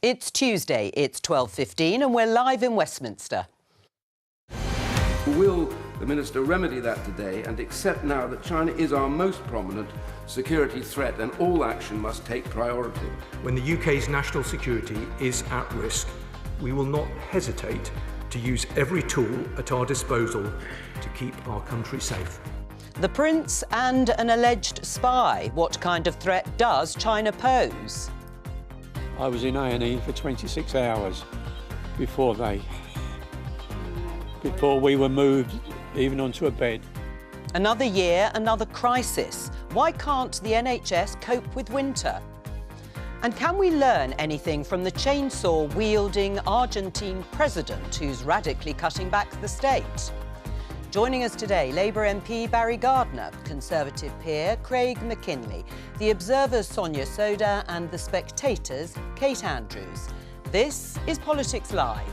It's Tuesday, it's 12:15 and we're live in Westminster. Will the Minister remedy that today and accept now that China is our most prominent security threat and all action must take priority? When the UK's national security is at risk, we will not hesitate to use every tool at our disposal to keep our country safe. The Prince and an alleged spy. What kind of threat does China pose? I was in A&E for 26 hours before we were moved even onto a bed. Another year, another crisis. Why can't the NHS cope with winter? And can we learn anything from the chainsaw-wielding Argentine president who's radically cutting back the state? Joining us today, Labour MP Barry Gardiner, Conservative peer Craig McKinley, The Observer's Sonia Soda and The Spectator's Kate Andrews. This is Politics Live.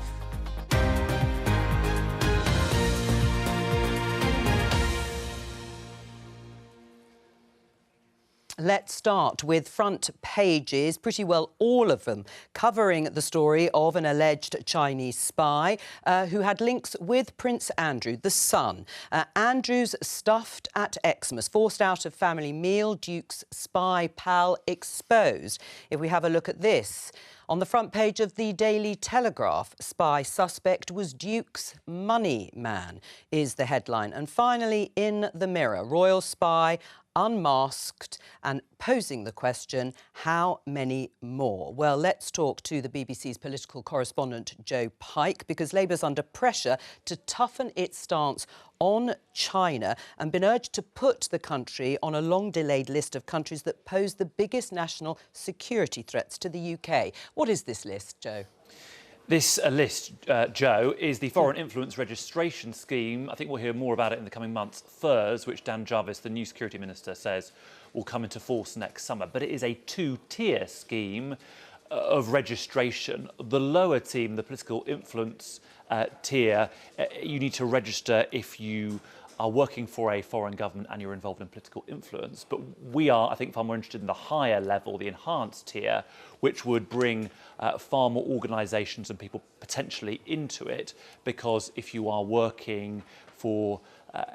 Let's start with front pages, pretty well all of them, covering the story of an alleged Chinese spy who had links with Prince Andrew, the son. Andrew's stuffed at Xmas, forced out of family meal, Duke's spy pal exposed. If we have a look at this. On the front page of the Daily Telegraph, spy suspect was Duke's money man, is the headline. And finally, in the Mirror, royal spy unmasked and posing the question, how many more? Well, let's talk to the BBC's political correspondent, Joe Pike, because Labour's under pressure to toughen its stance on China and been urged to put the country on a long-delayed list of countries that pose the biggest national security threats to the UK. What is this list, Joe? This list, Joe, is the Foreign Influence Registration Scheme. I think we'll hear more about it in the coming months. FIRS, which Dan Jarvis, the new Security Minister, says will come into force next summer. But it is a two-tier scheme of registration. The lower team, the political influence tier, you need to register if you are working for a foreign government and you're involved in political influence. But we are, I think, far more interested in the higher level, the enhanced tier, which would bring far more organisations and people potentially into it, because if you are working for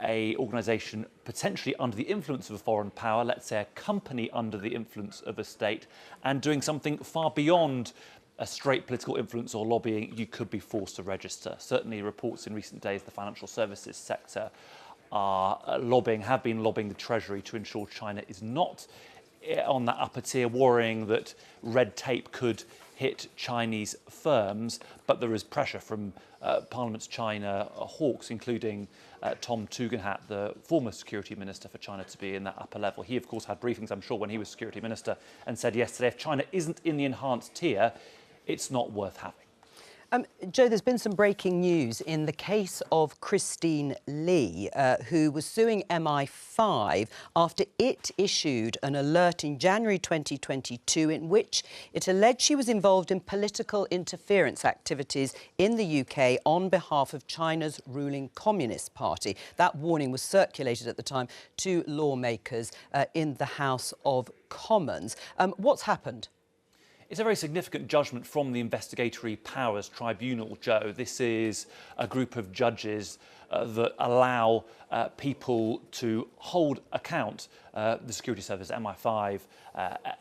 a organisation potentially under the influence of a foreign power, let's say a company under the influence of a state, and doing something far beyond a straight political influence or lobbying, you could be forced to register. Certainly reports in recent days, the financial services sector have been lobbying the Treasury to ensure China is not on that upper tier, worrying that red tape could hit Chinese firms. But there is pressure from Parliament's China hawks, including Tom Tugendhat, the former Security Minister for China, to be in that upper level. He, of course, had briefings, I'm sure, when he was Security Minister, and said yesterday, if China isn't in the enhanced tier, it's not worth having. Joe, there's been some breaking news in the case of Christine Lee, who was suing MI5 after it issued an alert in January 2022 in which it alleged she was involved in political interference activities in the UK on behalf of China's ruling Communist Party. That warning was circulated at the time to lawmakers in the House of Commons. What's happened? It's a very significant judgment from the Investigatory Powers Tribunal, Joe. This is a group of judges that allow people to hold account the security service, MI5,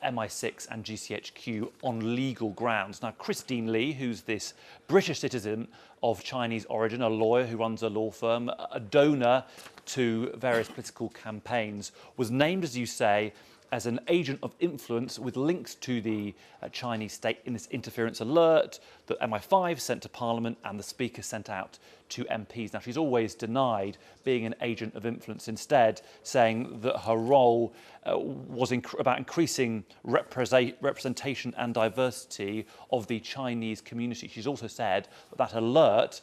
MI6 and GCHQ on legal grounds. Now, Christine Lee, who's this British citizen of Chinese origin, a lawyer who runs a law firm, a donor to various political campaigns, was named, as you say, as an agent of influence with links to the Chinese state in this interference alert that MI5 sent to Parliament and the Speaker sent out to MPs. Now, she's always denied being an agent of influence, instead saying that her role was about increasing representation and diversity of the Chinese community. She's also said that alert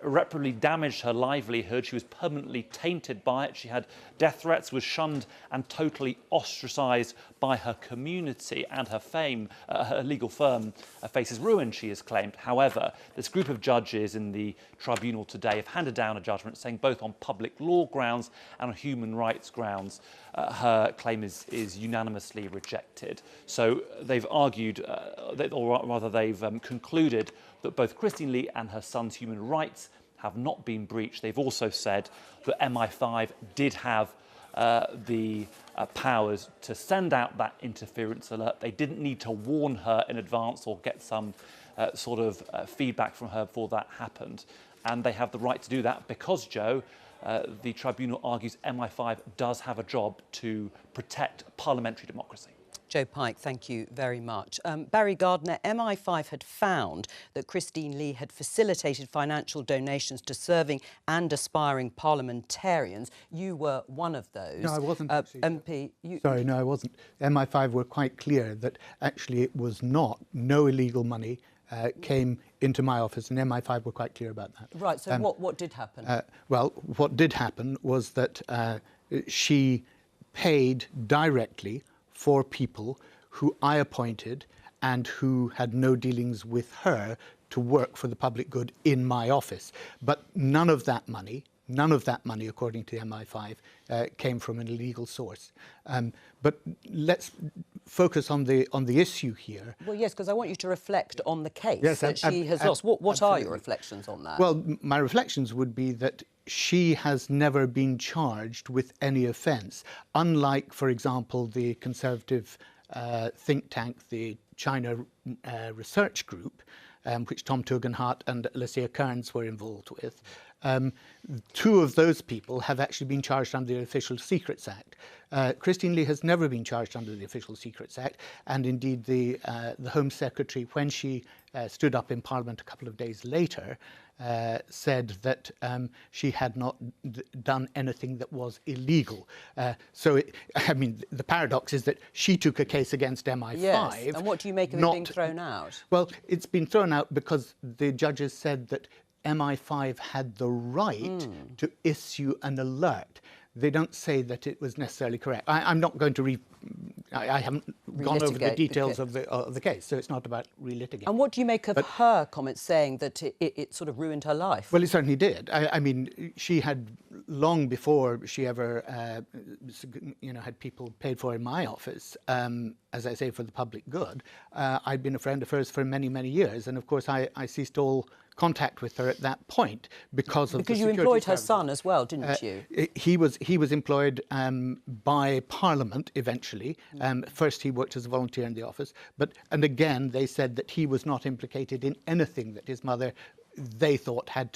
irreparably damaged her livelihood. She was permanently tainted by it. She had death threats, was shunned and totally ostracised by her community, and her fame, her legal firm faces ruin, she has claimed. However, this group of judges in the tribunal today have handed down a judgment saying, both on public law grounds and on human rights grounds, her claim is unanimously rejected. So they've argued, or rather they've concluded that both Christine Lee and her son's human rights have not been breached. They've also said that MI5 did have the powers to send out that interference alert. They didn't need to warn her in advance or get some sort of feedback from her before that happened. And they have the right to do that because, Joe, the tribunal argues MI5 does have a job to protect parliamentary democracy. Joe Pike, thank you very much. Barry Gardner, MI5 had found that Christine Lee had facilitated financial donations to serving and aspiring parliamentarians. You were one of those. No, I wasn't. MP, Sorry, no, I wasn't. MI5 were quite clear that actually it was not, no illegal money came into my office, and MI5 were quite clear about that. Right, so what did happen? Well, what did happen was that she paid directly for people who I appointed and who had no dealings with her to work for the public good in my office. But none of that money, according to MI5, came from an illegal source. But let's focus on the issue here. Well, yes, because I want you to reflect on the case that ab- she has ab- lost. What are absolutely. your reflections on that? Well, my reflections would be that she has never been charged with any offence, unlike, for example, the conservative think tank, the China Research Group, which Tom Tugendhat and Alicia Kearns were involved with. Two of those people have actually been charged under the Official Secrets Act. Christine Lee has never been charged under the Official Secrets Act, and indeed the Home Secretary, when she stood up in Parliament a couple of days later, said that she had not done anything that was illegal. I mean, the paradox is that she took a case against MI5. Yes, and what do you make of it being thrown out? Well, it's been thrown out because the judges said that MI5 had the right to issue an alert. They don't say that it was necessarily correct. I'm not going to I haven't gone over the details of the case, so it's not about relitigating. And what do you make of her comments saying that it sort of ruined her life? Well, it certainly did. I mean, she had, long before she ever, had people paid for in my office, as I say, for the public good, I'd been a friend of hers for many, many years. And of course, I ceased all contact with her at that point because you employed her son as well, didn't you? He was employed by Parliament eventually. First he worked as a volunteer in the office, and again they said that he was not implicated in anything that his mother, they thought, had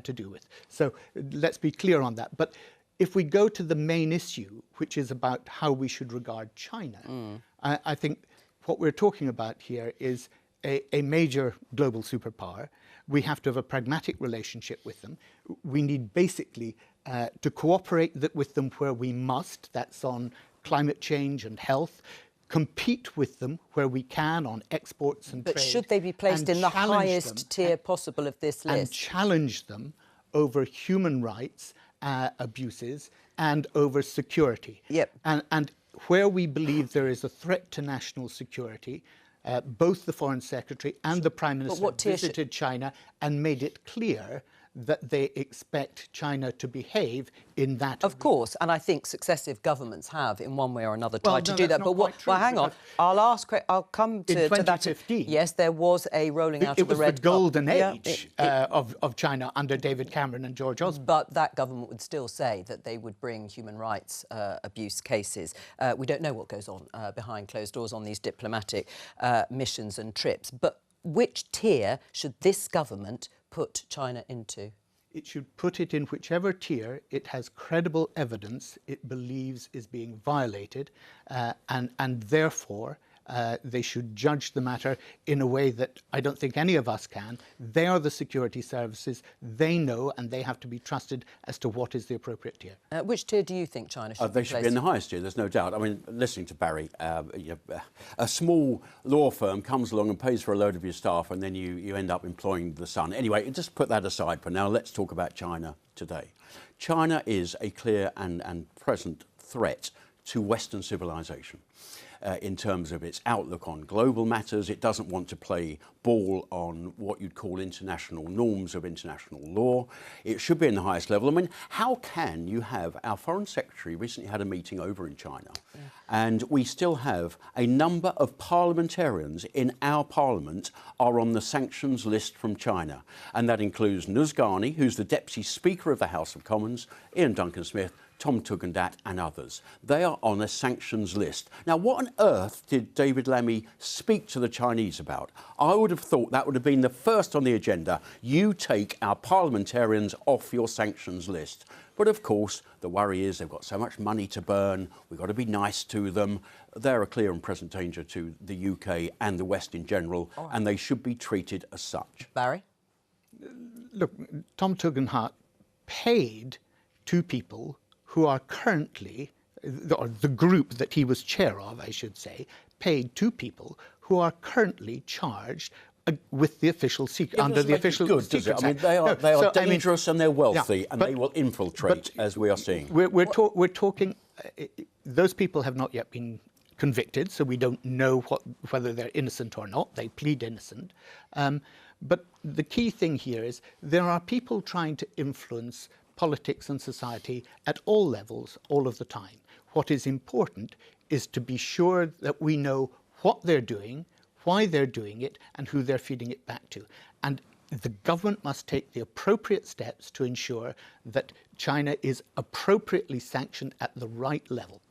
to do with. So let's be clear on that. But if we go to the main issue, which is about how we should regard China, I think what we're talking about here is a major global superpower. We have to have a pragmatic relationship with them. We need basically to cooperate with them where we must, that's on climate change and health, compete with them where we can on exports and trade. But should they be placed in the highest tier possible of this list? And challenge them over human rights abuses and over security. Yep. And where we believe there is a threat to national security, both the Foreign Secretary and the Prime Minister visited China and made it clear that they expect China to behave in that. Of course, and I think successive governments have, in one way or another, tried to do that. But hang on, I'll come to that. In 2015, yes, there was a rolling out of the red. It was the golden age of China under David Cameron and George Osborne. But that government would still say that they would bring human rights abuse cases. We don't know what goes on behind closed doors on these diplomatic missions and trips. But which tier should this government put China into? It should put it in whichever tier it has credible evidence it believes is being violated, and therefore they should judge the matter in a way that I don't think any of us can. They are the security services. They know, and they have to be trusted as to what is the appropriate tier. Which tier do you think China should be They should be in the highest tier, there's no doubt. I mean, listening to Barry, a small law firm comes along and pays for a load of your staff, and then you end up employing the son. Anyway, just put that aside for now. Let's talk about China today. China is a clear and present threat to Western civilization. in terms of its outlook on global matters. It doesn't want to play ball on what you'd call international norms of international law. It should be in the highest level. I mean, how can you have, our Foreign Secretary recently had a meeting over in China, and we still have a number of parliamentarians in our parliament are on the sanctions list from China. And that includes Nuzgani, who's the Deputy Speaker of the House of Commons, Ian Duncan-Smith, Tom Tugendhat and others. They are on a sanctions list. Now, what on earth did David Lammy speak to the Chinese about? I would have thought that would have been the first on the agenda. You take our parliamentarians off your sanctions list. But of course, the worry is they've got so much money to burn. We've got to be nice to them. They're a clear and present danger to the UK and the West in general, and they should be treated as such. Barry? Look, Tom Tugendhat paid two people who are currently, or the group that he was chair of, I should say, paid two people who are currently charged with the official secret, under the official secret. I mean, they are dangerous and they're wealthy, and they will infiltrate, as we are seeing. We're talking, those people have not yet been convicted, so we don't know whether they're innocent or not. They plead innocent. But the key thing here is there are people trying to influence politics and society at all levels, all of the time. What is important is to be sure that we know what they're doing, why they're doing it, and who they're feeding it back to. And the government must take the appropriate steps to ensure that China is appropriately sanctioned at the right level.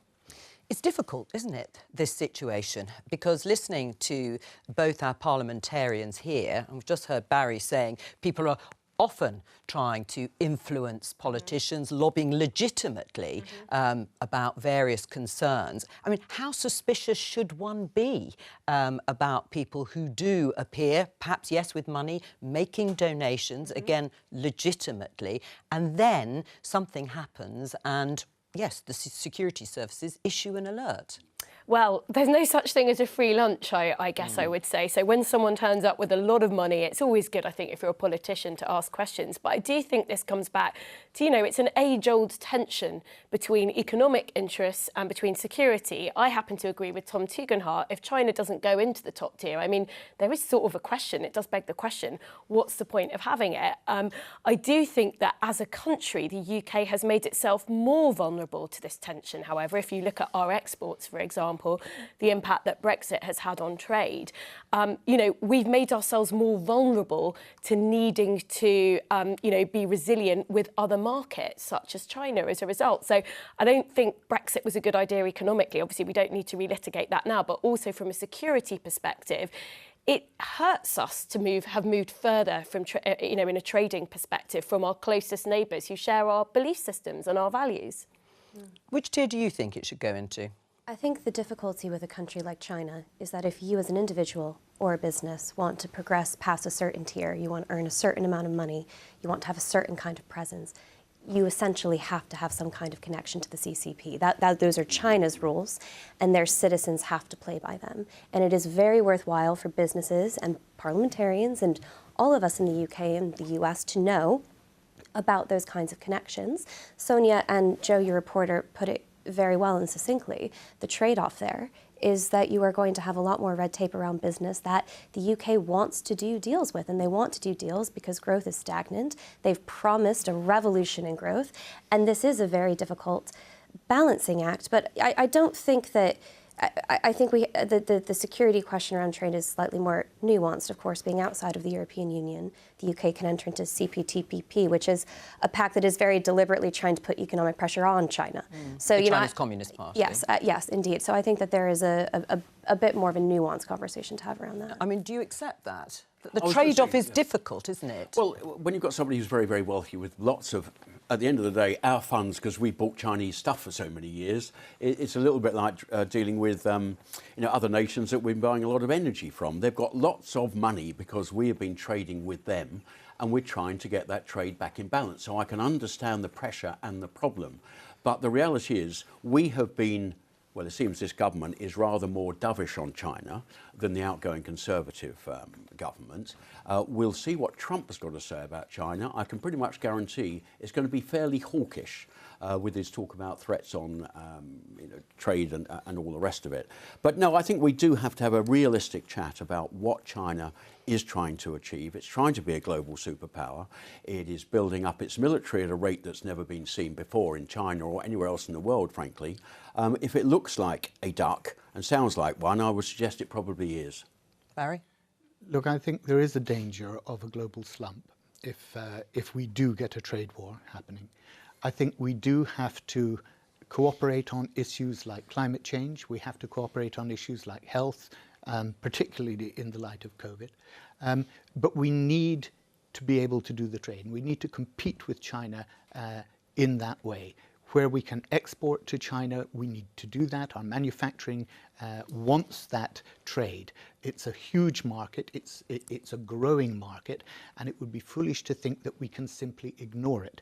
It's difficult, isn't it, this situation? Because listening to both our parliamentarians here, and we've just heard Barry saying people are often trying to influence politicians, lobbying legitimately about various concerns. I mean, how suspicious should one be about people who do appear, perhaps, yes, with money, making donations, again, legitimately, and then something happens and, yes, the security services issue an alert? Well, there's no such thing as a free lunch, I guess I would say. So when someone turns up with a lot of money, it's always good, I think, if you're a politician to ask questions. But I do think this comes back to, it's an age-old tension between economic interests and between security. I happen to agree with Tom Tugendhat. If China doesn't go into the top tier, I mean, there is sort of a question. It does beg the question, what's the point of having it? I do think that as a country, the UK has made itself more vulnerable to this tension. However, if you look at our exports, for example, the impact that Brexit has had on trade, we've made ourselves more vulnerable to needing to, be resilient with other markets, such as China, as a result. So I don't think Brexit was a good idea economically. Obviously, we don't need to relitigate that now, but also from a security perspective, it hurts us to have moved further from, in a trading perspective, from our closest neighbours who share our belief systems and our values. Which tier do you think it should go into? I think the difficulty with a country like China is that if you as an individual or a business want to progress past a certain tier, you want to earn a certain amount of money, you want to have a certain kind of presence, you essentially have to have some kind of connection to the CCP. Those are China's rules, and their citizens have to play by them. And it is very worthwhile for businesses and parliamentarians and all of us in the UK and the US to know about those kinds of connections. Sonia and Joe, your reporter, put it very well and succinctly. The trade-off there is that you are going to have a lot more red tape around business that the UK wants to do deals with, and they want to do deals because growth is stagnant. They've promised a revolution in growth, and this is a very difficult balancing act. But I don't think that I think the security question around trade is slightly more nuanced. Of course, being outside of the European Union, the UK can enter into CPTPP, which is a pact that is very deliberately trying to put economic pressure on China. So the Chinese Communist Party. Yes, yes, indeed. So I think that there is a bit more of a nuanced conversation to have around that. I mean, do you accept that? The trade-off is difficult, isn't it? Well, when you've got somebody who's very, very wealthy with lots of, at the end of the day, our funds, because we bought Chinese stuff for so many years, it's a little bit like dealing with other nations that we've been buying a lot of energy from. They've got lots of money because we have been trading with them, and we're trying to get that trade back in balance. So I can understand the pressure and the problem. But the reality is we have been well, it seems this government is rather more dovish on China than the outgoing Conservative government. We'll see what Trump has got to say about China. I can pretty much guarantee it's going to be fairly hawkish with his talk about threats on trade and all the rest of it. But no, I think we do have to have a realistic chat about what China is trying to achieve. It's trying to be a global superpower. It is building up its military at a rate that's never been seen before in China or anywhere else in the world, frankly. If it looks like a duck and sounds like one, I would suggest it probably is. Barry? Look, I think there is a danger of a global slump if we do get a trade war happening. I think we do have to cooperate on issues like climate change. We have to cooperate on issues like health, particularly in the light of COVID. But we need to be able to do the trade. We need to compete with China in that way. Where we can export to China, we need to do that. Our manufacturing wants that trade. It's a huge market, it's a growing market, and it would be foolish to think that we can simply ignore it.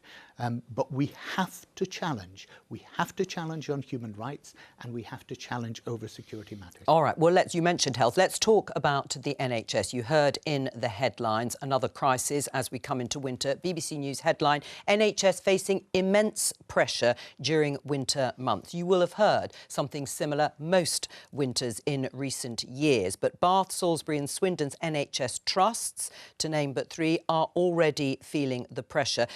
But we have to challenge. We have to challenge on human rights, and we have to challenge over security matters. All right, well, you mentioned health. Let's talk about the NHS. You heard in the headlines, another crisis as we come into winter. BBC News headline, NHS facing immense pressure during winter months. You will have heard something similar most winters in recent years, but Bath, Salisbury and Swindon's NHS trusts, to name but three, are already feeling the pressure.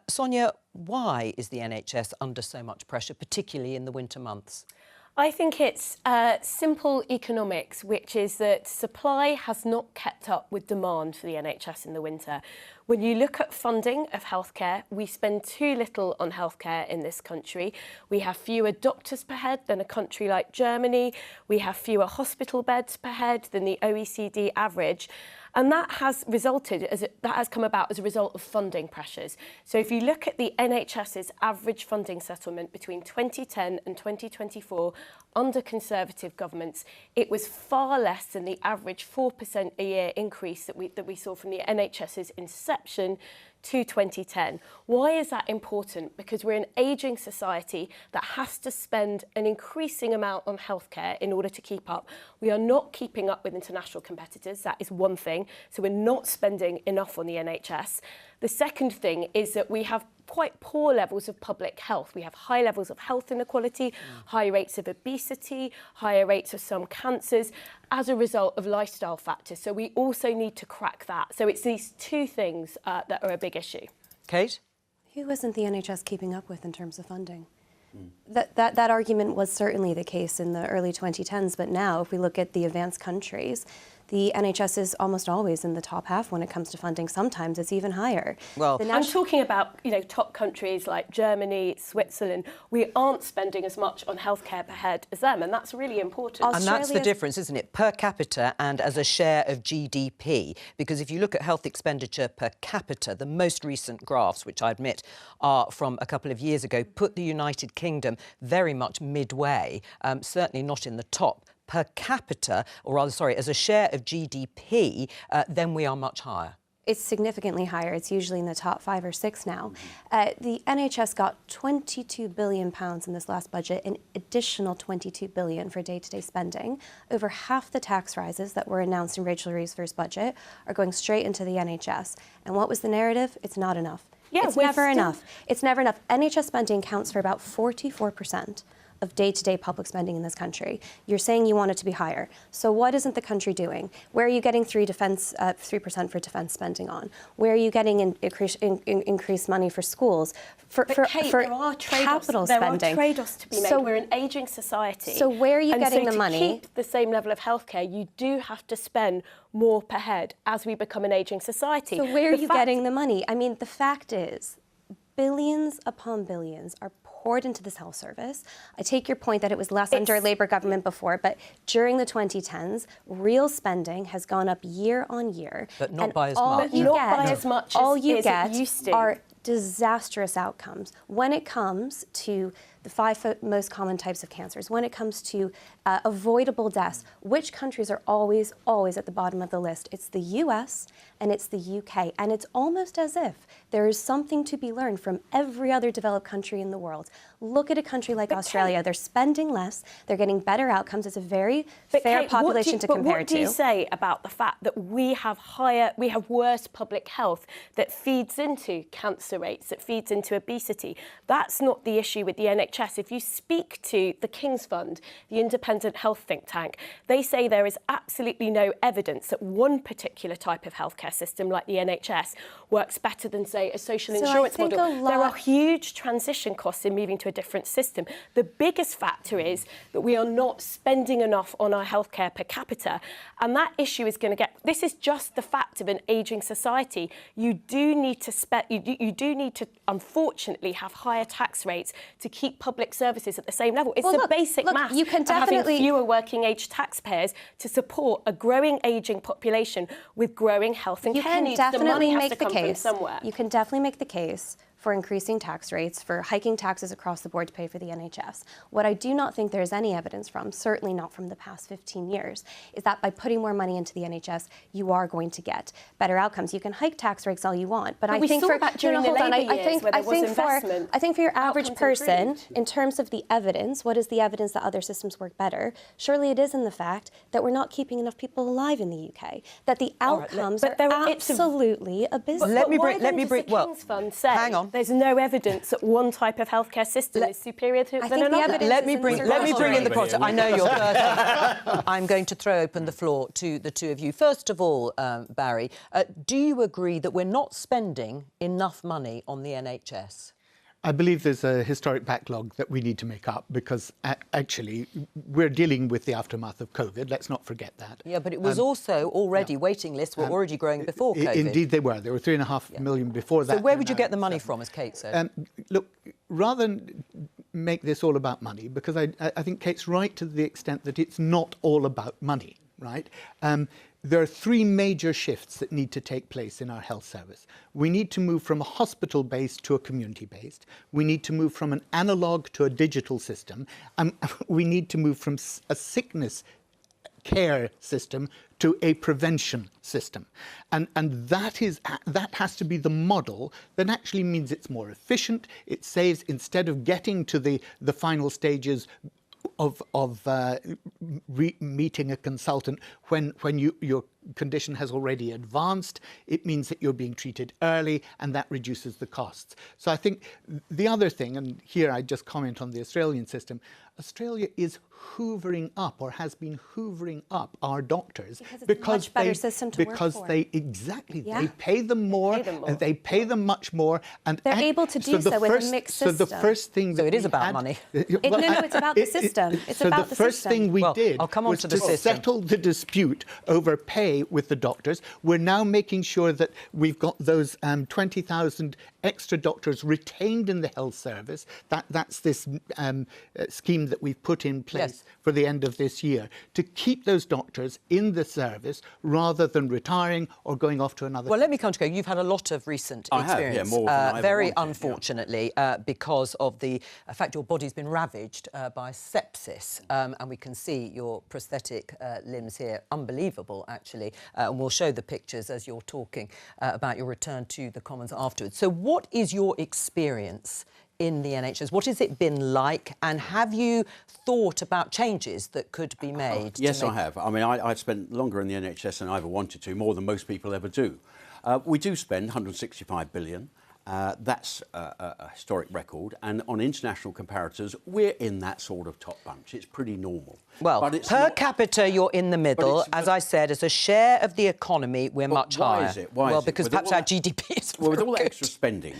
Sonia, why is the NHS under so much pressure, particularly in the winter months? I think it's simple economics, which is that supply has not kept up with demand for the NHS in the winter. When you look at funding of healthcare, we spend too little on healthcare in this country. We have fewer doctors per head than a country like Germany. We have fewer hospital beds per head than the OECD average. And that has come about as a result of funding pressures. So if you look at the NHS's average funding settlement between 2010 and 2024 under Conservative governments, it was far less than the average 4% a year increase that we saw from the NHS's inception to 2010. Why is that important? Because we're an ageing society that has to spend an increasing amount on healthcare in order to keep up. We are not keeping up with international competitors. That is one thing. So we're not spending enough on the NHS. The second thing is that we have quite poor levels of public health. We have high levels of health inequality, high rates of obesity, higher rates of some cancers as a result of lifestyle factors. So we also need to crack that. So it's these two things that are a big issue. Kate? Who isn't the NHS keeping up with in terms of funding? That argument was certainly the case in the early 2010s, but now if we look at the advanced countries, the NHS is almost always in the top half when it comes to funding. Sometimes it's even higher. Well, I'm talking about top countries like Germany, Switzerland. We aren't spending as much on healthcare per head as them, and that's really important. And that's the difference, isn't it? Per capita and as a share of GDP. Because if you look at health expenditure per capita, the most recent graphs, which I admit are from a couple of years ago, put the United Kingdom very much midway, certainly not in the top. Per capita, or rather, sorry, as a share of GDP, then we are much higher. It's significantly higher. It's usually in the top 5 or 6 now. The NHS got £22 billion in this last budget, an additional £22 billion for day-to-day spending. Over half the tax rises that were announced in Rachel Reeves' first budget are going straight into the NHS. And what was the narrative? It's not enough. Yeah, it's never enough. It's never enough. NHS spending counts for about 44% of day-to-day public spending in this country. You're saying you want it to be higher. So what isn't the country doing? Where are you getting 3% for defence spending on? Where are you getting increased money for schools? For Kate, there are capital spending. There are trade-offs to be made. We're an ageing society. So where are you getting the money? To keep the same level of healthcare, you do have to spend more per head as we become an ageing society. So where are you getting the money? I mean, the fact is, billions upon billions are poured into this health service. I take your point that it was less under a Labour government before, but during the 2010s, real spending has gone up year on year. But not by as much. All you get are disastrous outcomes when it comes to the 5 most common types of cancers, when it comes to avoidable deaths. Which countries are always, always at the bottom of the list? It's the US and it's the UK. And it's almost as if there is something to be learned from every other developed country in the world. Look at a country like Australia. They're spending less, they're getting better outcomes. It's a very fair population to compare to. What do you say about the fact that we have worse public health that feeds into cancer rates, that feeds into obesity? That's not the issue with the NHS. If you speak to the King's Fund, the independent health think tank, they say there is absolutely no evidence that one particular type of healthcare system like the NHS works better than, say, a social insurance model. There are huge transition costs in moving to a different system. The biggest factor is that we are not spending enough on our healthcare per capita, and that issue is going to get... This is just the fact of an ageing society. You do need to unfortunately, have higher tax rates to keep public services at the same level. It's the basic maths you can of having definitely fewer working age taxpayers to support a growing ageing population with growing health and care needs. The money has to come from somewhere. You can definitely make the case for increasing tax rates, for hiking taxes across the board to pay for the NHS. What I do not think there is any evidence from, certainly not from the past 15 years, is that by putting more money into the NHS, you are going to get better outcomes. You can hike tax rates all you want, but I think for I think for your average person, in terms of the evidence, what is the evidence that other systems work better? Surely it is in the fact that we're not keeping enough people alive in the UK, that the outcomes are absolutely abysmal. Let me bring. King's Fund say, hang on. There's no evidence that one type of healthcare system is superior to another. Let me bring in the process. I know you're first. I'm going to throw open the floor to the two of you. First of all, Barry, do you agree that we're not spending enough money on the NHS? I believe there's a historic backlog that we need to make up because actually we're dealing with the aftermath of COVID. Let's not forget that. Yeah, but it was also already, waiting lists were already growing before COVID. Indeed they were. There were 3.5 million before that. So where would you get the money from, as Kate said? Look, rather than make this all about money, because I think Kate's right to the extent that it's not all about money, right? There are 3 major shifts that need to take place in our health service. We need to move from a hospital-based to a community-based. We need to move from an analogue to a digital system. We need to move from a sickness care system to a prevention system. And that has to be the model that actually means it's more efficient. It saves, instead of getting to the final stages of meeting a consultant when your condition has already advanced, it means that you're being treated early, and that reduces the costs. So I think the other thing, and here I just comment on the Australian system, Australia is hoovering up, or has been hoovering up, our doctors because they pay them more, and they pay them much more, and they're able to do so with a mixed system. So the first thing that it is about money. No, it's about the system. It's about the system. So the first thing we did was to settle the dispute over pay with the doctors. We're now making sure that we've got those 20,000 extra doctors retained in the health service. That's this scheme that we've put in place for the end of this year, to keep those doctors in the service rather than retiring or going off to another. Well, let me come to go. You've had a lot of recent experience, more than I ever very wanted, unfortunately, because of the fact your body's been ravaged by sepsis, and we can see your prosthetic limbs here. Unbelievable, actually. And we'll show the pictures as you're talking about your return to the Commons afterwards. So what is your experience in the NHS? What has it been like, and have you thought about changes that could be made? Yes, I have. I mean, I've spent longer in the NHS than I ever wanted to, more than most people ever do. We do spend 165 billion. That's a historic record, and on international comparators, we're in that sort of top bunch. It's pretty normal. Well, per capita, you're in the middle. As I said, as a share of the economy, we're much higher. Why is it? Why well, is it? because perhaps our GDP is with all good. that extra spending,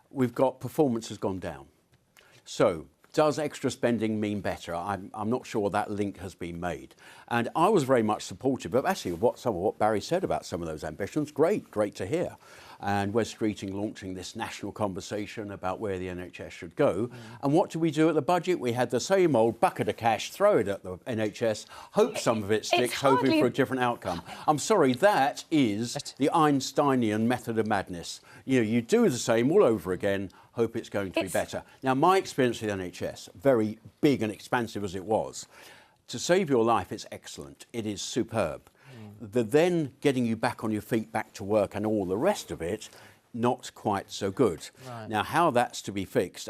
we've got performance has gone down. So Does extra spending mean better? I'm not sure that link has been made. And I was very much supportive of actually some of what Barry said about some of those ambitions. Great to hear. And Wes Streeting launching this national conversation about where the NHS should go. And what do we do at the budget? We had the same old bucket of cash, throw it at the NHS, hope some of it sticks, hoping for a different outcome. I'm sorry, that is the Einsteinian method of madness. You do the same all over again, hope it's going to be better. Now, my experience with the NHS, very big and expansive as it was, to save your life, it's excellent. It is superb. The then getting you back on your feet, back to work and all the rest of it, not quite so good. Right. Now, how that's to be fixed,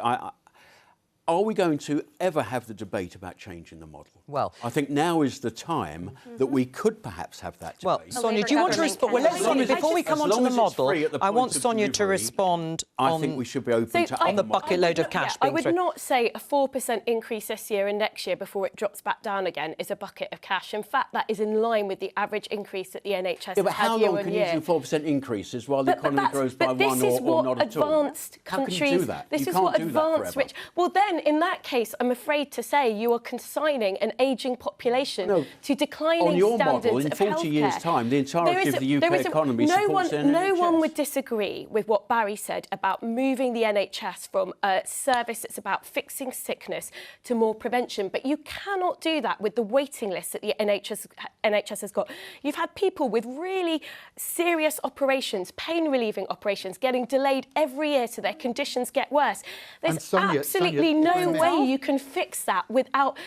are we going to ever have the debate about changing the model? Well, I think now is the time that we could perhaps have that debate. Well, Sonia, do you want to respond? Well, Sonia, before we come on to the model, I want Sonia to respond I think we should be open to on the bucket load of cash. I would not say a 4% increase this year and next year before it drops back down again is a bucket of cash. In fact, that is in line with the average increase that the NHS has had year on year. But how long can you do 4% increases while the economy grows by 1 or not at all? How can you do that? This is what advanced rich. Well, then in that case, I'm afraid to say you are consigning an ageing population to declining standards of healthcare. On your model, in 40 years' time, the entirety of the UK economy supports the NHS. No one would disagree with what Barry said about moving the NHS from a service that's about fixing sickness to more prevention. But you cannot do that with the waiting list that the NHS has got. You've had people with really serious operations, pain-relieving operations, getting delayed every year so their conditions get worse. There's absolutely no way you can fix that without...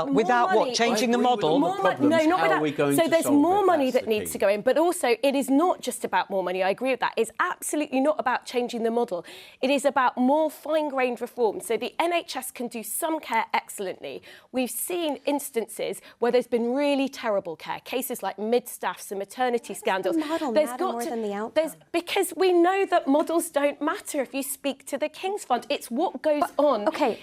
without what? Changing the model? No, not without... So there's more money that needs to go in. But also, it is not just about more money. I agree with that. It's absolutely not about changing the model. It is about more fine-grained reform. So the NHS can do some care excellently. We've seen instances where there's been really terrible care, cases like mid-staffs and maternity scandals. The model matter more than the outcome? Because we know that models don't matter if you speak to the King's Fund. It's what goes on. Okay.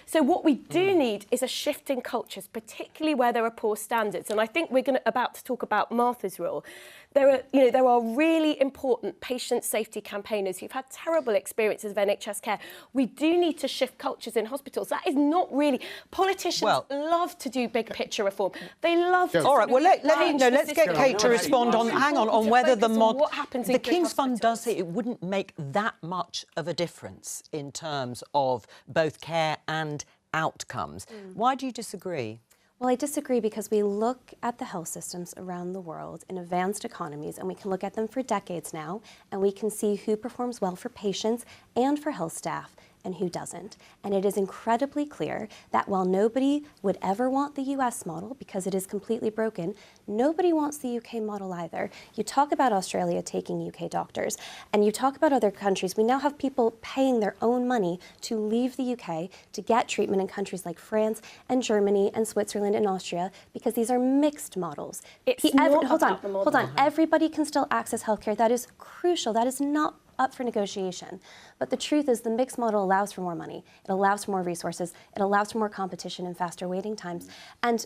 So what we do need is a shift in cultures, particularly where there are poor standards. And I think we're about to talk about Martha's Rule. There are really important patient safety campaigners who've had terrible experiences of NHS care. We do need to shift cultures in hospitals. That is not really... Politicians love to do big picture reform. They love to... All right, well, let's get Kate to respond on whether the model... What happens in the King's Fund does say it wouldn't make that much of a difference in terms of both care and outcomes. Why do you disagree? Well, I disagree because we look at the health systems around the world in advanced economies, and we can look at them for decades now, and we can see who performs well for patients and for health staff and who doesn't. And it is incredibly clear that while nobody would ever want the US model because it is completely broken, nobody wants the UK model either. You talk about Australia taking UK doctors, and you talk about other countries. We now have people paying their own money to leave the UK to get treatment in countries like France and Germany and Switzerland and Austria because these are mixed models. Hold on. Everybody can still access healthcare. That is crucial. That is not up for negotiation. But the truth is the mixed model allows for more money. It allows for more resources. It allows for more competition and faster waiting times. And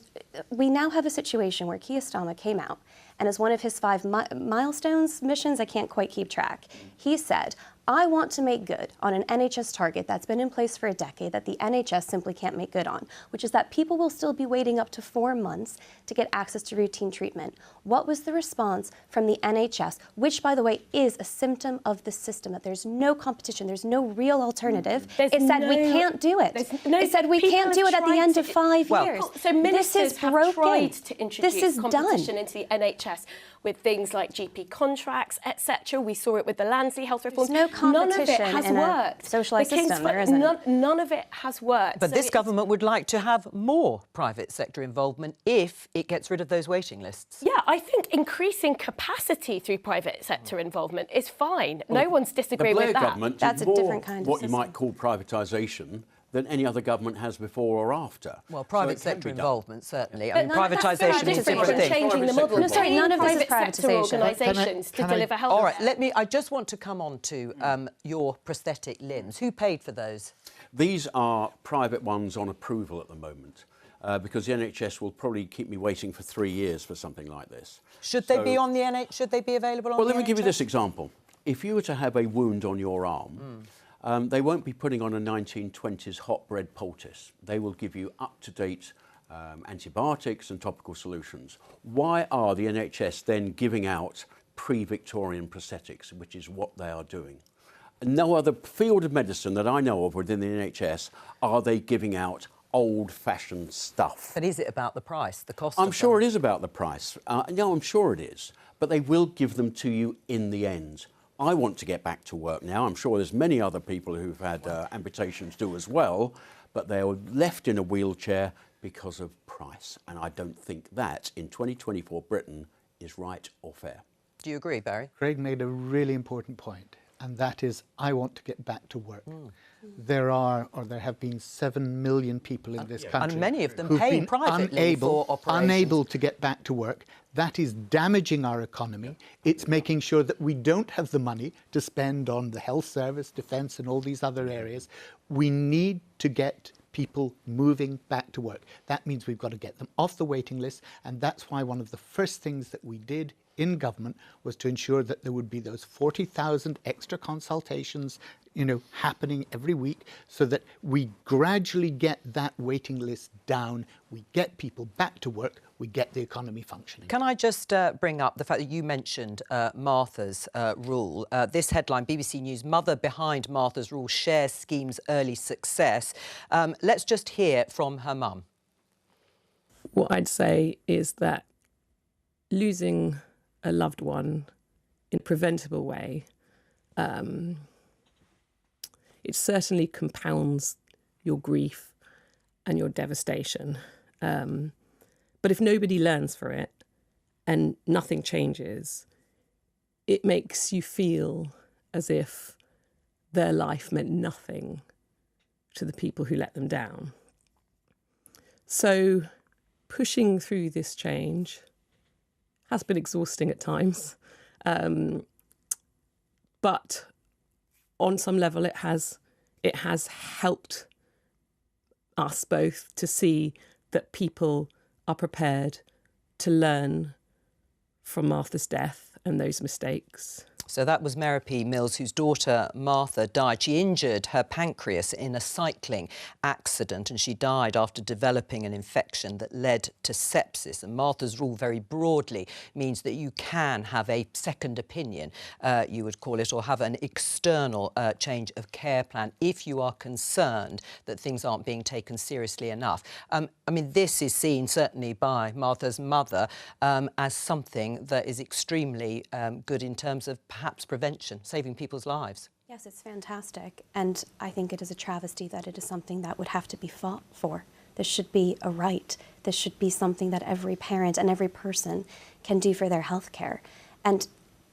we now have a situation where Keir Starmer came out, and as one of his 5 milestones, missions, I can't quite keep track, he said, I want to make good on an NHS target that's been in place for a decade that the NHS simply can't make good on, which is that people will still be waiting up to 4 months to get access to routine treatment. What was the response from the NHS, which, by the way, is a symptom of the system, that there's no competition, there's no real alternative? It said we can't do it. It said we can't do it at the end of 5 years. So ministers have tried to introduce competition into the NHS with things like GP contracts, etc. We saw it with the Landsley health reform. There's no competition in a socialised system. There isn't. None of it has worked. But this government would like to have more private sector involvement if it gets rid of those waiting lists. Yeah, I think increasing capacity through private sector involvement is fine. No one's disagreeing with that. The Blair government did That's a different kind of what system. you might call privatisation than any other government has before or after. Well, private sector involvement, certainly. But privatisation is a different thing. Changing the model. No, sorry, none of this is private sector organisations to deliver health. All right, I just want to come on to your prosthetic limbs. Who paid for those? These are private ones on approval at the moment. Because the NHS will probably keep me waiting for 3 years for something like this. Should they be on the NHS? Should they be available on the NHS? Well, let me give you this example. If you were to have a wound on your arm, They won't be putting on a 1920s hot bread poultice. They will give you up-to-date antibiotics and topical solutions. Why are the NHS then giving out pre-Victorian prosthetics, which is what they are doing? No other field of medicine that I know of within the NHS are they giving out old-fashioned stuff. But is it about the price, the cost? I'm sure it is about the price. No, I'm sure it is. But they will give them to you in the end. I want to get back to work now. I'm sure there's many other people who've had amputations do as well, but they are left in a wheelchair because of price. And I don't think that, in 2024 Britain, is right or fair. Do you agree, Barry? Craig made a really important point, and that is, I want to get back to work. There have been 7 million people in this country. And many of them pay privately for operations. Unable to get back to work. That is damaging our economy. It's making sure that we don't have the money to spend on the health service, defence and all these other areas. We need to get people moving back to work. That means we've got to get them off the waiting list, and that's why one of the first things that we did in government was to ensure that there would be those 40,000 extra consultations, happening every week, so that we gradually get that waiting list down, we get people back to work, we get the economy functioning. Can I just bring up the fact that you mentioned Martha's rule? This headline, BBC News, mother behind Martha's rule shares scheme's early success. Let's just hear from her mum. What I'd say is that losing a loved one in a preventable way, it certainly compounds your grief and your devastation. But if nobody learns from it and nothing changes, it makes you feel as if their life meant nothing to the people who let them down. So pushing through this change has been exhausting at times. But on some level, it has helped us both to see that people are prepared to learn from Martha's death and those mistakes. So that was Mary P. Mills, whose daughter Martha died. She injured her pancreas in a cycling accident, and she died after developing an infection that led to sepsis. And Martha's rule, very broadly, means that you can have a second opinion, you would call it, or have an external change of care plan if you are concerned that things aren't being taken seriously enough. I mean, this is seen, certainly by Martha's mother, as something that is extremely good in terms of perhaps prevention, saving people's lives. Yes, it's fantastic. And I think it is a travesty that it is something that would have to be fought for. This should be a right. This should be something that every parent and every person can do for their health care. And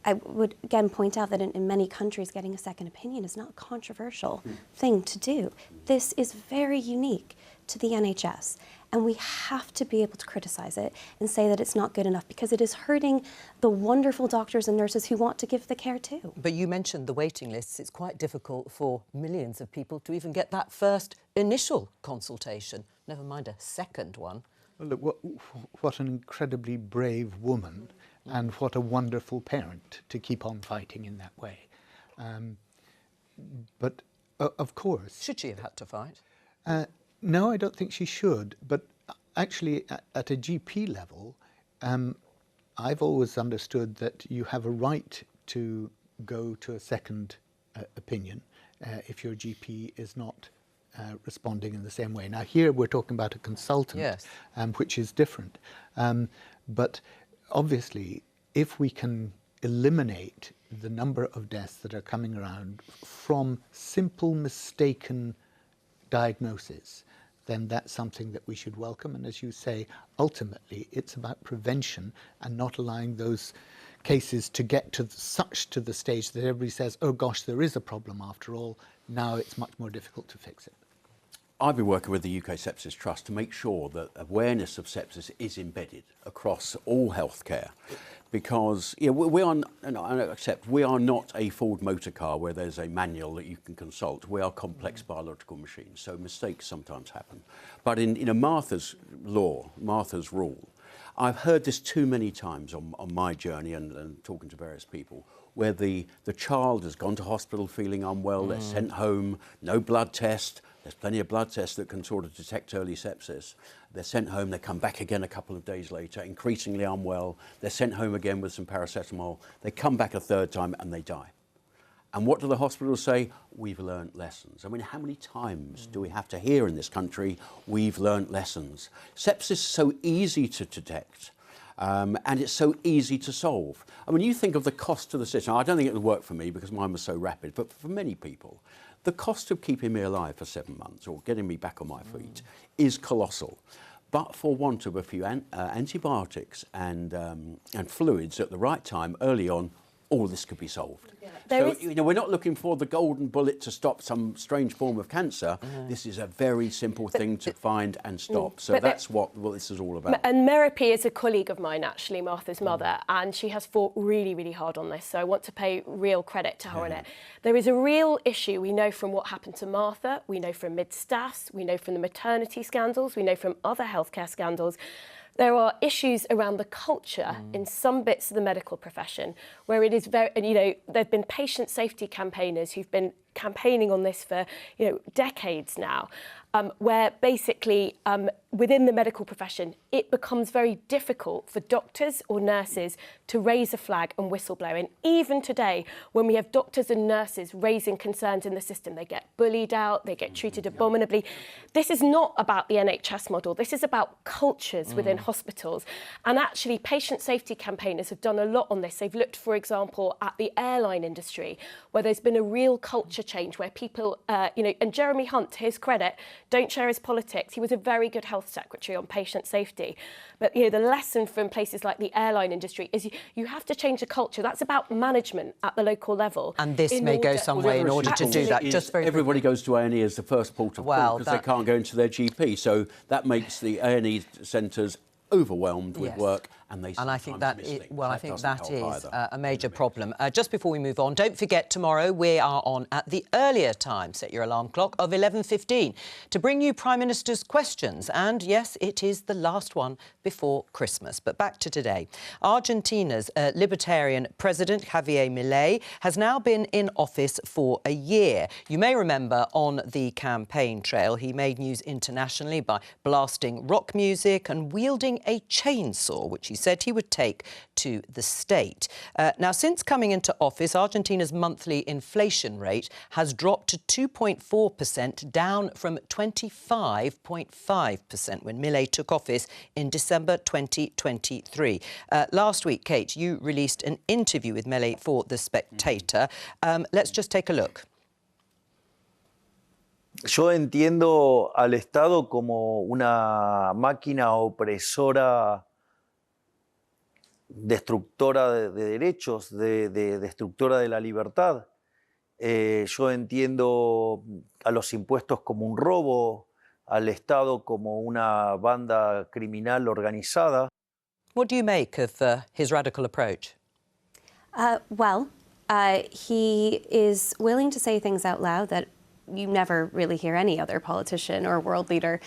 I would again point out that in many countries, getting a second opinion is not a controversial thing to do. This is very unique to the NHS. And we have to be able to criticize it and say that it's not good enough, because it is hurting the wonderful doctors and nurses who want to give the care too. But you mentioned the waiting lists. It's quite difficult for millions of people to even get that first initial consultation, never mind a second one. Well, look, what an incredibly brave woman, and what a wonderful parent to keep on fighting in that way. But of course... Should she have had to fight? No, I don't think she should. But actually, at a GP level, I've always understood that you have a right to go to a second opinion if your GP is not responding in the same way. Now, here we're talking about a consultant, yes, which is different. But obviously, if we can eliminate the number of deaths that are coming around from simple mistaken diagnosis, then that's something that we should welcome. And as you say, ultimately, it's about prevention and not allowing those cases to get to the stage that everybody says, oh gosh, there is a problem after all. Now it's much more difficult to fix it. I've been working with the UK Sepsis Trust to make sure that awareness of sepsis is embedded across all healthcare, because we are not a Ford motor car where there's a manual that you can consult. We are complex biological machines, so mistakes sometimes happen. But in Martha's law, Martha's rule, I've heard this too many times on my journey and talking to various people, where the child has gone to hospital feeling unwell, they're sent home, no blood test. There's plenty of blood tests that can sort of detect early sepsis. They're sent home, they come back again a couple of days later, increasingly unwell. They're sent home again with some paracetamol. They come back a third time and they die. And what do the hospitals say? We've learnt lessons. I mean, how many times do we have to hear in this country, we've learnt lessons? Sepsis is so easy to detect. And it's so easy to solve. I mean, you think of the cost to the system. I don't think it would work for me because mine was so rapid, but for many people, the cost of keeping me alive for 7 months or getting me back on my feet is colossal. But for want of a few antibiotics and fluids at the right time, early on, all this could be solved. So, we're not looking for the golden bullet to stop some strange form of cancer. This is a very simple thing to find and stop. So that's what this is all about. And Merope is a colleague of mine, actually, Martha's mother, and she has fought really, really hard on this. So I want to pay real credit to her on it. There is a real issue. We know from what happened to Martha, we know from mid-staffs, we know from the maternity scandals, we know from other healthcare scandals. There are issues around the culture in some bits of the medical profession where it is very, and there have been patient safety campaigners who've been campaigning on this for, decades now, where basically within the medical profession, it becomes very difficult for doctors or nurses to raise a flag and whistleblow. And even today, when we have doctors and nurses raising concerns in the system, they get bullied out, they get treated abominably. This is not about the NHS model. This is about cultures within hospitals. And actually, patient safety campaigners have done a lot on this. They've looked, for example, at the airline industry, where there's been a real culture change, where people, and Jeremy Hunt, to his credit, don't share his politics. He was a very good health secretary on patient safety. But, the lesson from places like the airline industry is you have to change the culture. That's about management at the local level. And this may go some way in order to do that. Just very everybody goes to A&E as the first port of call because they can't go into their GP. So that makes the A&E centres overwhelmed with work, and they I think that is a major problem. Just before we move on, don't forget tomorrow we are on at the earlier time, set your alarm clock, of 11:15 to bring you Prime Minister's questions. And yes, it is the last one before Christmas. But back to today. Argentina's Libertarian President Javier Milei has now been in office for a year. You may remember on the campaign trail he made news internationally by blasting rock music and wielding a chainsaw, which he said he would take to the state. Now, since coming into office, Argentina's monthly inflation rate has dropped to 2.4%, down from 25.5% when Milei took office in December 2023. Last week, Kate, you released an interview with Milei for The Spectator. Let's just take a look. Yo entiendo al Estado como una máquina opresora, destructora de derechos, destructora de la libertad. Yo entiendo a los impuestos como un robo, al Estado como una banda criminal organizada. What do you make of his radical approach? He is willing to say things out loud that you never really hear any other politician or world leader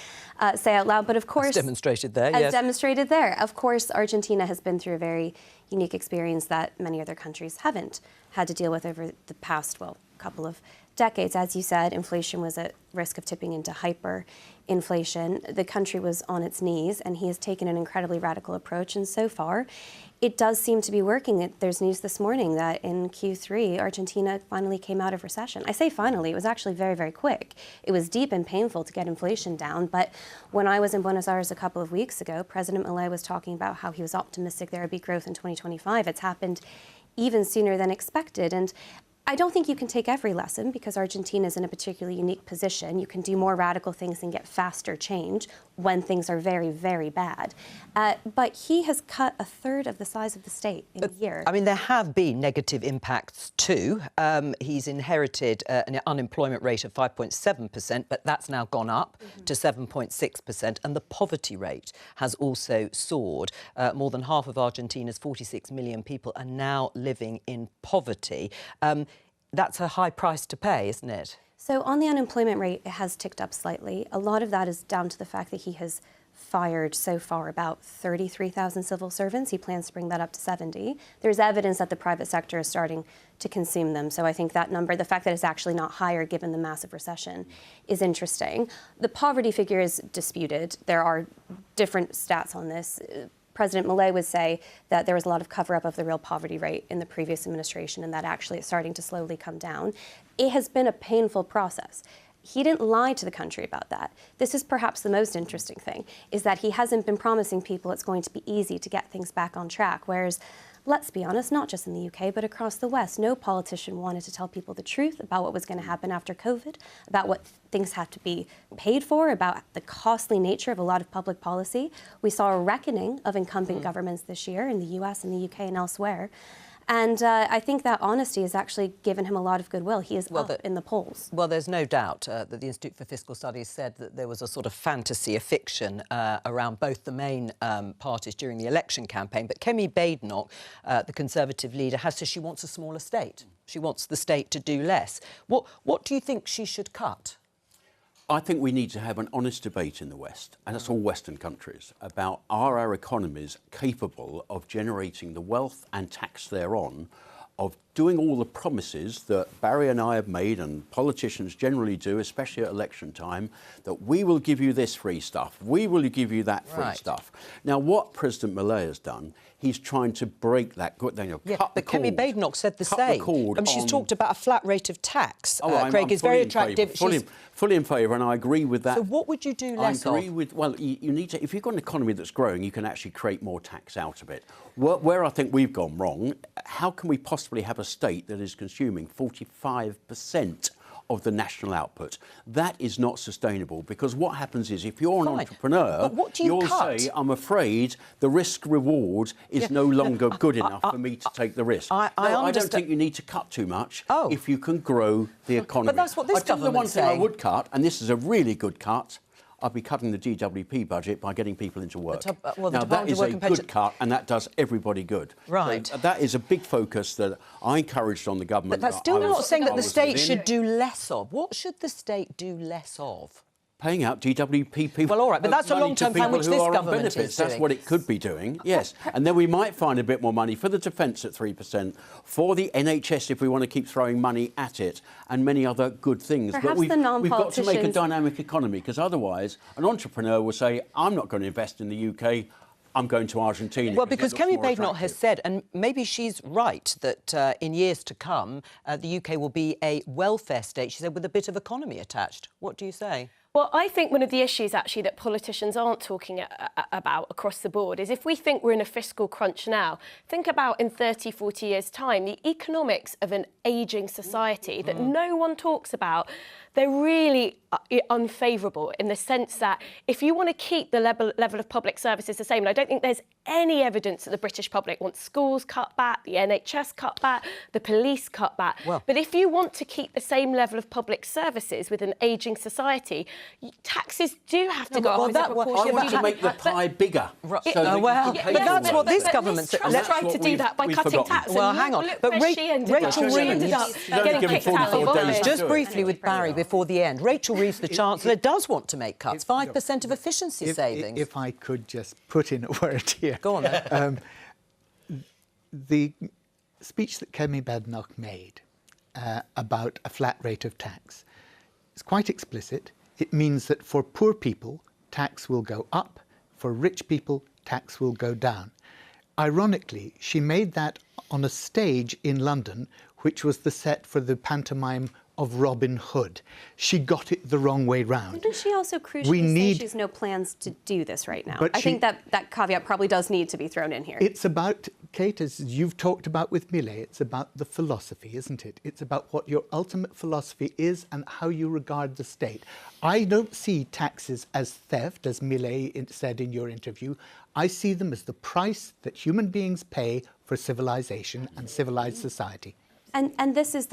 say out loud. But of course, demonstrated there. Of course, Argentina has been through a very unique experience that many other countries haven't had to deal with over the past, couple of decades. As you said, inflation was at risk of tipping into hyperinflation. The country was on its knees, and he has taken an incredibly radical approach. And so far, it does seem to be working. There's news this morning that in Q3, Argentina finally came out of recession. I say finally, it was actually very, very quick. It was deep and painful to get inflation down. But when I was in Buenos Aires a couple of weeks ago, President Milei was talking about how he was optimistic there would be growth in 2025. It's happened even sooner than expected. And I don't think you can take every lesson because Argentina is in a particularly unique position. You can do more radical things and get faster change when things are very, very bad. But he has cut a third of the size of the state in a year. I mean, there have been negative impacts too. He's inherited an unemployment rate of 5.7%, but that's now gone up to 7.6%. And the poverty rate has also soared. More than half of Argentina's 46 million people are now living in poverty. That's a high price to pay, isn't it? So on the unemployment rate, it has ticked up slightly. A lot of that is down to the fact that he has fired so far about 33,000 civil servants. He plans to bring that up to 70. There's evidence that the private sector is starting to consume them. So I think that number, the fact that it's actually not higher given the massive recession, is interesting. The poverty figure is disputed. There are different stats on this. President Milei would say that there was a lot of cover-up of the real poverty rate in the previous administration and that actually it's starting to slowly come down. It has been a painful process. He didn't lie to the country about that. This is perhaps the most interesting thing, is that he hasn't been promising people it's going to be easy to get things back on track, whereas, let's be honest, not just in the UK, but across the West, no politician wanted to tell people the truth about what was going to happen after COVID, about what things have to be paid for, about the costly nature of a lot of public policy. We saw a reckoning of incumbent governments this year in the US and the UK and elsewhere. And I think that honesty has actually given him a lot of goodwill. He is up in the polls. Well, there's no doubt that the Institute for Fiscal Studies said that there was a sort of fantasy, a fiction around both the main parties during the election campaign. But Kemi Badenoch, the Conservative leader, has said she wants a smaller state. She wants the state to do less. What do you think she should cut? I think we need to have an honest debate in the West, and that's all Western countries, about are our economies capable of generating the wealth and tax thereon, of doing all the promises that Barry and I have made and politicians generally do, especially at election time, that we will give you this free stuff, we will give you that free stuff. Now, what President Milei has done, he's trying to break that. But Kemi Badenoch said the same. She's talked about a flat rate of tax. Craig, is very attractive. Fully in favour, and I agree with that. So what would you do less of? I agree with, well, you need to, if you've got an economy that's growing, you can actually create more tax out of it. Where I think we've gone wrong, how can we possibly have a state that is consuming 45% of the national output? That is not sustainable, because what happens is if you're an entrepreneur, you'll say, I'm afraid the risk reward is no longer good enough for me to take the risk. I don't think you need to cut too much if you can grow the economy. But that's what this government's saying. The one thing I would cut, and this is a really good cut, I'd be cutting the GWP budget by getting people into work. Now, that is a good cut, and that does everybody good. Right. So that is a big focus that I encouraged on the government. But that's still not saying that the state should do less of. What should the state do less of? Paying out GWP people. Well, all right, but that's a long-term plan which this government is doing. That's what it could be doing, yes. And then we might find a bit more money for the defence at 3%, for the NHS if we want to keep throwing money at it, and many other good things. Perhaps but we've got to make a non-politicians... dynamic economy, because otherwise an entrepreneur will say, I'm not going to invest in the UK, I'm going to Argentina. Well, because Kemi Badenoch has said, and maybe she's right, that in years to come, the UK will be a welfare state, she said, with a bit of economy attached. What do you say? Well, I think one of the issues, actually, that politicians aren't talking about across the board is if we think we're in a fiscal crunch now, think about in 30, 40 years' time, the economics of an ageing society that no one talks about. They're really unfavourable in the sense that if you want to keep the level of public services the same, and I don't think there's any evidence that the British public wants schools cut back, the NHS cut back, the police cut back. But if you want to keep the same level of public services with an ageing society, taxes do have to go up. I want to make the pie bigger. But that's what this government said. Let's try to do that by cutting tax. Well, hang on. But Rachel Reid ended up getting kicked out of office. Just briefly with Barry before the end. Rachel Reid, the Chancellor, does want to make cuts, 5% of efficiency savings. If I could just put in a word here. Go on then. The speech that Kemi Badenoch made about a flat rate of tax is quite explicit. It means that for poor people, tax will go up. For rich people, tax will go down. Ironically, she made that on a stage in London, which was the set for the pantomime of Robin Hood. She got it the wrong way round. Didn't she also crucially say she has no plans to do this right now? I think that caveat probably does need to be thrown in here. It's about, Kate, as you've talked about with Milei, it's about the philosophy, isn't it? It's about what your ultimate philosophy is and how you regard the state. I don't see taxes as theft, as Milei said in your interview. I see them as the price that human beings pay for civilization and civilized society. And this is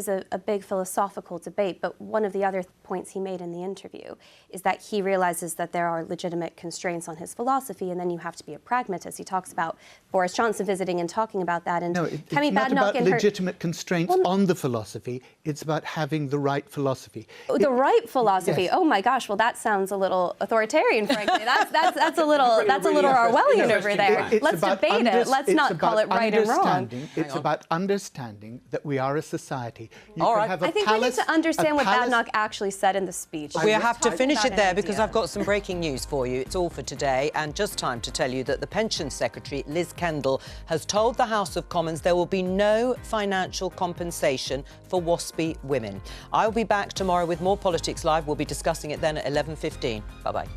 a big philosophical debate, but one of the other points points he made in the interview, is that he realizes that there are legitimate constraints on his philosophy, and then you have to be a pragmatist. He talks about Boris Johnson visiting and talking about that. And it's not about legitimate constraints on the philosophy. It's about having the right philosophy. The right philosophy. Yes. Oh my gosh! Well, that sounds a little authoritarian, frankly. That's a little Orwellian over there. Let's debate it. Let's not call it right and wrong. It's about understanding that we are a society. I think we need to understand what Badenoch actually said in the speech. We have to finish it there because I've got some breaking news for you. It's all for today, and just time to tell you that the Pensions Secretary, Liz Kendall, has told the House of Commons there will be no financial compensation for WASPy women. I'll be back tomorrow with more Politics Live. We'll be discussing it then at 11:15. Bye-bye.